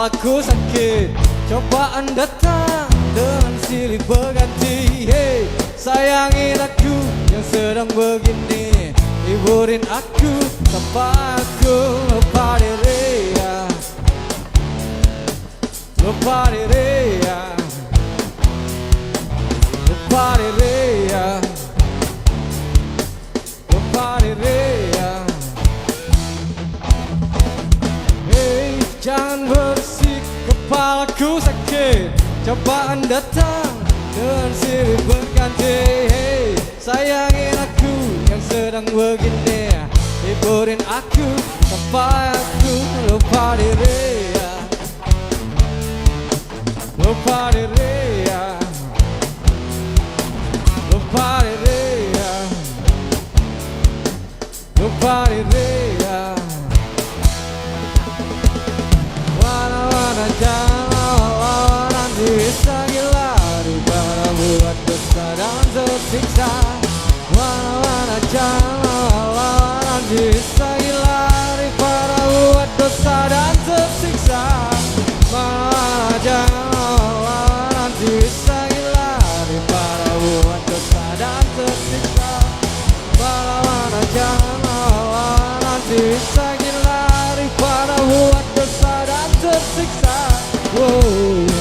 kepalaku sakit. Cobaan datang dengan silih berganti. Hey, sayangin aku yang sedang begini, hiburin aku tanpa aku lupa diri ya. Lupa diri ya. Lupa diri ya. Lupa diri ya. Hey, jangan bersik, kepalaku sakit. Cobaan datang dengan silih berganti. Hey, sayangin aku yang sedang begini, hiburin aku tanpa aku lupa diri ya. Lupa diri ya. Lupa diri ya. Lupa diri ya. Wana-wana jangan lawan, nanti bisa gila daripada buat dosa dan tersiksa. Wana-wana jangan lawan, nanti bisa gila daripada buat dosa dan tersiksa. Wana-wana jangan lawan, nanti bisa gila daripada buat dosa dan tersiksa. Wana-wana jangan lawan, nanti bisa gila daripada buat dosa dan tersiksa. Wow.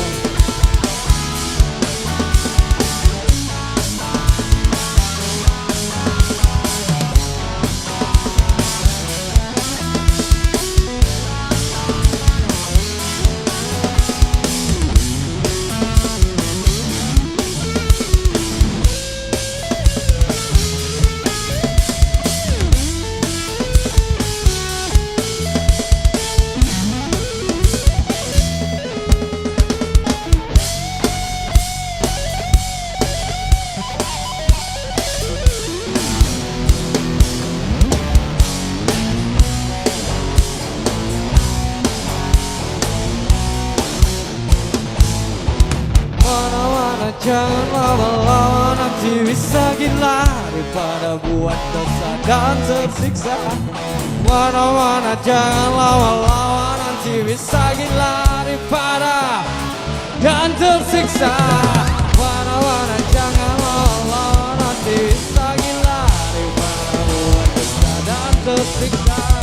Jangan lama-lama, nanti bisa gila daripada buat dosa dan tersiksa. Mana-mana jangan lama-lama, nanti bisa gila daripada dan tersiksa. Mana-mana jangan lama-lama, nanti bisa gila daripada buat dosa dan tersiksa.